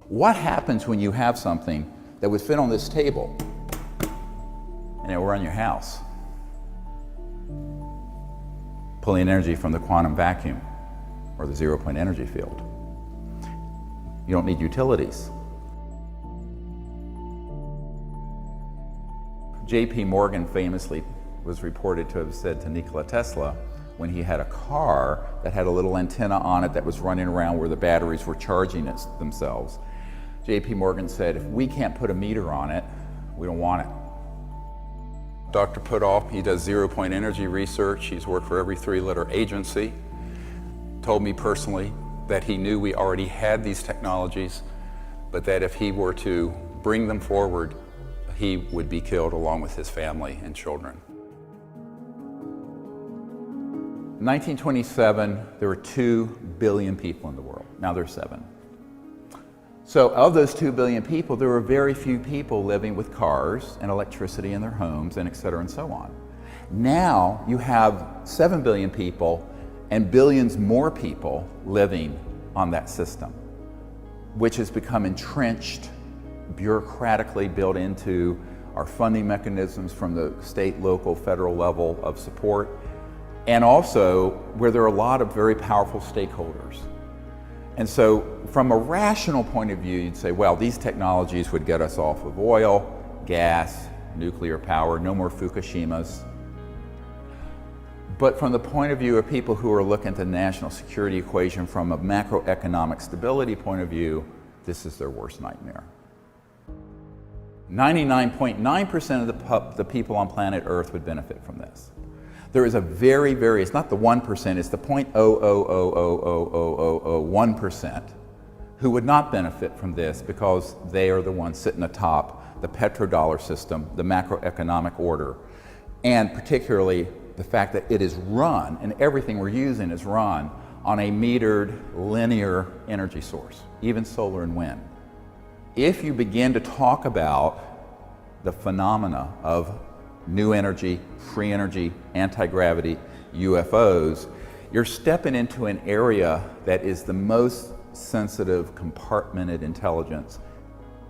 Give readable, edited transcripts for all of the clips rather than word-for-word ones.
What happens when you have something that would fit on this table and it will run your house? Pulling energy from the quantum vacuum or the zero-point energy field. You don't need utilities. J.P. Morgan famously was reported to have said to Nikola Tesla, when he had a car that had a little antenna on it that was running around where the batteries were charging themselves, J.P. Morgan said, if we can't put a meter on it, we don't want it. Dr. Putoff, he does zero-point energy research. He's worked for every three-letter agency. Told me personally that he knew we already had these technologies, but that if he were to bring them forward, he would be killed along with his family and children. In 1927, there were 2 billion people in the world. Now there's 7. So of those 2 billion people, there were very few people living with cars and electricity in their homes, and et cetera and so on. Now you have 7 billion people and billions more people living on that system, which has become entrenched, bureaucratically built into our funding mechanisms from the state, local, federal level of support, and also where there are a lot of very powerful stakeholders. And so from a rational point of view, you'd say, well, these technologies would get us off of oil, gas, nuclear power, no more Fukushimas. But from the point of view of people who are looking at the national security equation from a macroeconomic stability point of view, this is their worst nightmare. 99.9% of the people on planet Earth would benefit from this. There is a very, it's not the 1%, it's the 0.0000001% who would not benefit from this because they are the ones sitting atop the petrodollar system, the macroeconomic order, and particularly the fact that it is run, and everything we're using is run on a metered linear energy source, even solar and wind. If you begin to talk about the phenomena of new energy, free energy, anti-gravity, UFOs, you're stepping into an area that is the most sensitive, compartmented intelligence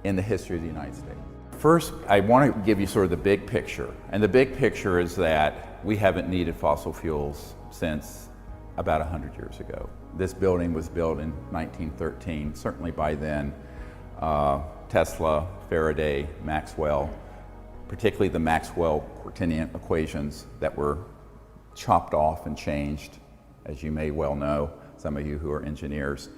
in the history of the United States. First, I want to give you sort of the big picture. And the big picture is that we haven't needed fossil fuels since about 100 years ago. This building was built in 1913. Certainly by then, Tesla, Faraday, Maxwell, particularly the Maxwell-Quaternion equations that were chopped off and changed, as you may well know, some of you who are engineers,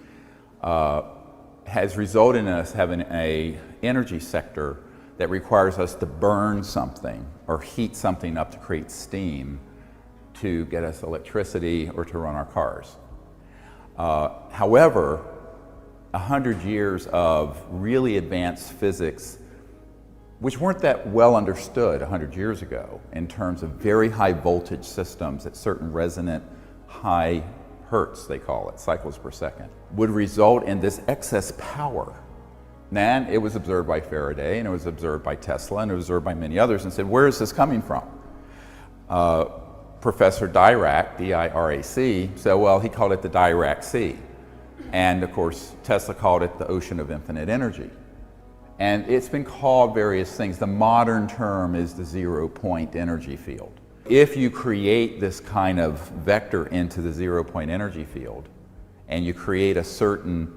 has resulted in us having an energy sector that requires us to burn something or heat something up to create steam to get us electricity or to run our cars. However, 100 years of really advanced physics, which weren't that well understood 100 years ago in terms of very high voltage systems at certain resonant high hertz, they call it, cycles per second, would result in this excess power. And it was observed by Faraday, and it was observed by Tesla, and it was observed by many others, and said, where is this coming from? Professor Dirac, D-I-R-A-C, said, well, he called it the Dirac Sea. And of course, Tesla called it the ocean of infinite energy. And it's been called various things. The modern term is the zero-point energy field. If you create this kind of vector into the zero-point energy field, and you create a certain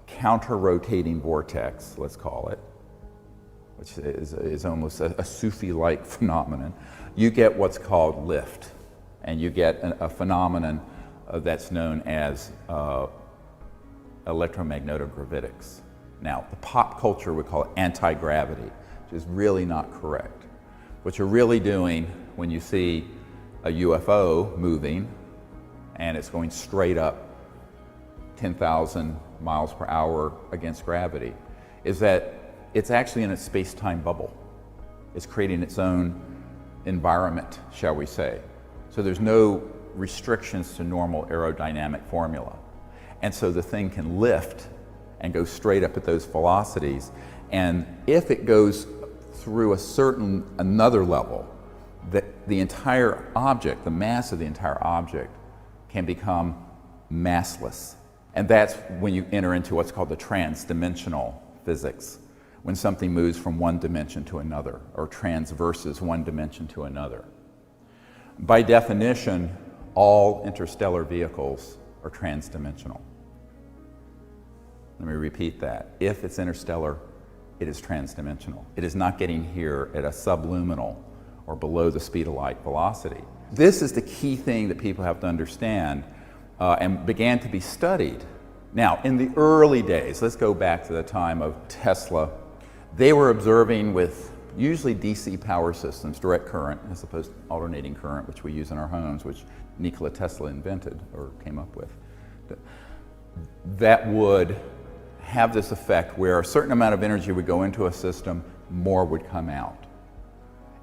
counter-rotating vortex, let's call it, which is almost a Sufi-like phenomenon, you get what's called lift. And you get a phenomenon that's known as electromagnetogravitics. Now, the pop culture would call it anti-gravity, which is really not correct. What you're really doing when you see a UFO moving and it's going straight up 10,000 miles per hour against gravity is that it's actually in a space-time bubble. It's creating its own environment, shall we say. So there's no restrictions to normal aerodynamic formula. And so the thing can lift and go straight up at those velocities. And if it goes through another level, the entire object, the mass of the entire object, can become massless. And that's when you enter into what's called the transdimensional physics, when something moves from one dimension to another, or transverses one dimension to another. By definition, all interstellar vehicles are transdimensional. Let me repeat that. If it's interstellar, it is transdimensional. It is not getting here at a subluminal or below the speed of light velocity. This is the key thing that people have to understand and began to be studied. Now, in the early days, let's go back to the time of Tesla, they were observing with usually DC power systems, direct current, as opposed to alternating current, which we use in our homes, which Nikola Tesla invented or came up with. That would have this effect where a certain amount of energy would go into a system, more would come out.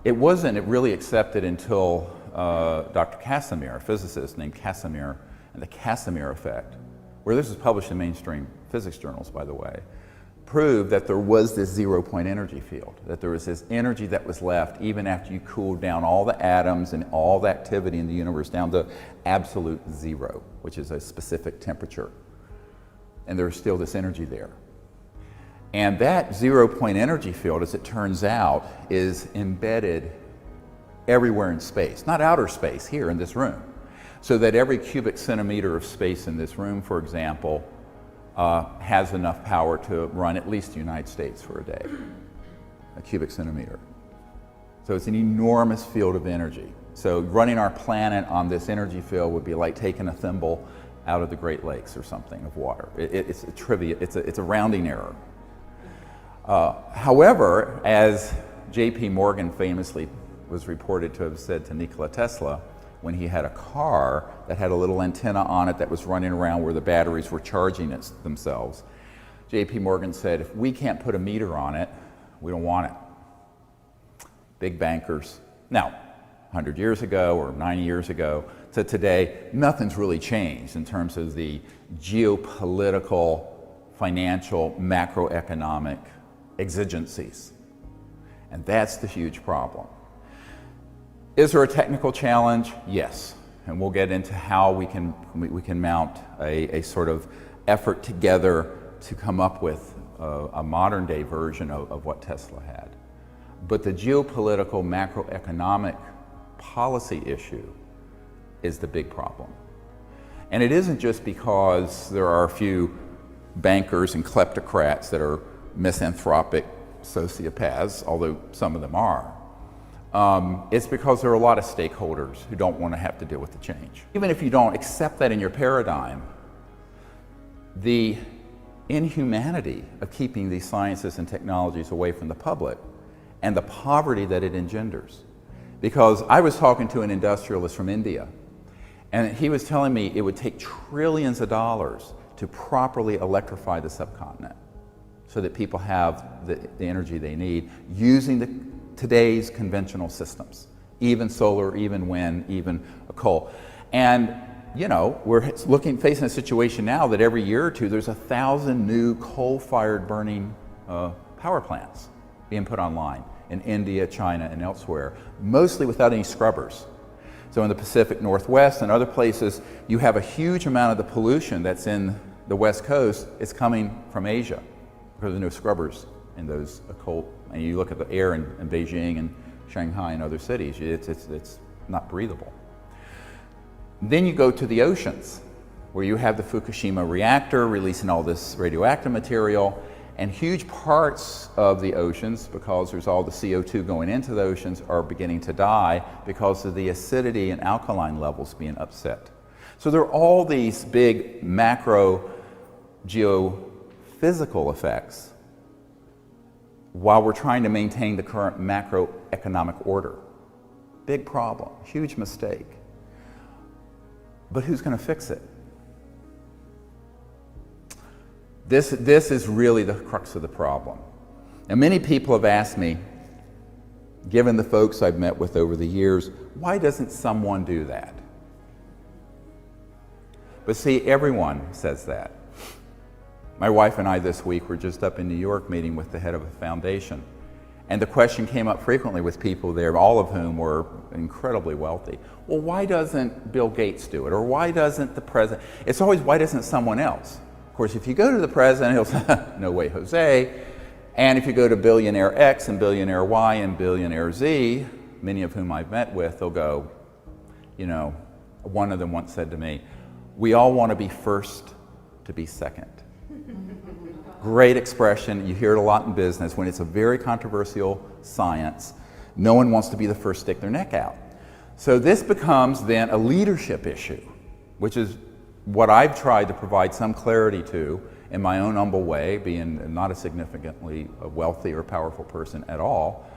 It wasn't really accepted until Dr. Casimir, a physicist named Casimir, and the Casimir effect, where this was published in mainstream physics journals, by the way, proved that there was this zero-point energy field, that there was this energy that was left even after you cooled down all the atoms and all the activity in the universe down to absolute zero, which is a specific temperature. And there's still this energy there. And that zero-point energy field, as it turns out, is embedded everywhere in space, not outer space, here in this room. So that every cubic centimeter of space in this room, for example, has enough power to run at least the United States for a day, a cubic centimeter. So it's an enormous field of energy. So running our planet on this energy field would be like taking a thimble out of the Great Lakes or something of water. It's a trivia, it's a rounding error. However, as J.P. Morgan famously was reported to have said to Nikola Tesla, when he had a car that had a little antenna on it that was running around where the batteries were charging themselves, J.P. Morgan said, if we can't put a meter on it, we don't want it. Big bankers. Now, 100 years ago or 90 years ago to today, nothing's really changed in terms of the geopolitical, financial, macroeconomic exigencies. And that's the huge problem. Is there a technical challenge? Yes. And we'll get into how we can mount a sort of effort together to come up with a modern day version of what Tesla had. But the geopolitical, macroeconomic policy issue is the big problem. And it isn't just because there are a few bankers and kleptocrats that are misanthropic sociopaths, although some of them are. It's because there are a lot of stakeholders who don't want to have to deal with the change. Even if you don't accept that in your paradigm, the inhumanity of keeping these sciences and technologies away from the public and the poverty that it engenders. Because I was talking to an industrialist from India, and he was telling me it would take trillions of dollars to properly electrify the subcontinent so that people have the energy they need using today's conventional systems, even solar, even wind, even coal. And you know, we're facing a situation now that every year or two there's 1,000 new coal-fired burning power plants being put online in India, China, and elsewhere, mostly without any scrubbers. So in the Pacific Northwest and other places, you have a huge amount of the pollution that's in the West Coast is coming from Asia because there's no scrubbers in those coal. And you look at the air in Beijing and Shanghai and other cities, it's not breathable. Then you go to the oceans, where you have the Fukushima reactor releasing all this radioactive material, and huge parts of the oceans, because there's all the CO2 going into the oceans, are beginning to die because of the acidity and alkaline levels being upset. So there are all these big macro geophysical effects while we're trying to maintain the current macroeconomic order. Big problem, huge mistake. But who's going to fix it? This is really the crux of the problem. And many people have asked me, given the folks I've met with over the years, why doesn't someone do that? But see, everyone says that. My wife and I this week were just up in New York meeting with the head of a foundation. And the question came up frequently with people there, all of whom were incredibly wealthy. Well, why doesn't Bill Gates do it? Or why doesn't the president? It's always, why doesn't someone else? Of course, if you go to the president, he'll say, no way, Jose. And if you go to billionaire X and billionaire Y and billionaire Z, many of whom I've met with, they'll go, you know, one of them once said to me, we all want to be first to be second. Great expression. You hear it a lot in business. When it's a very controversial science, no one wants to be the first to stick their neck out. So this becomes then a leadership issue, which is what I've tried to provide some clarity to in my own humble way, being not a significantly wealthy or powerful person at all,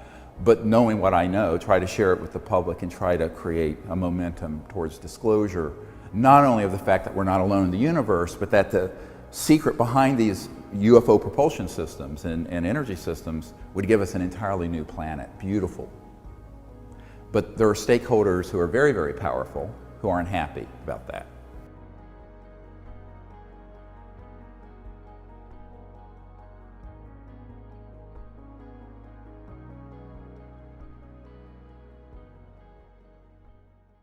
but knowing what I know, try to share it with the public and try to create a momentum towards disclosure, not only of the fact that we're not alone in the universe, but that the secret behind these UFO propulsion systems and energy systems would give us an entirely new planet. Beautiful. But there are stakeholders who are very, very powerful who aren't happy about that.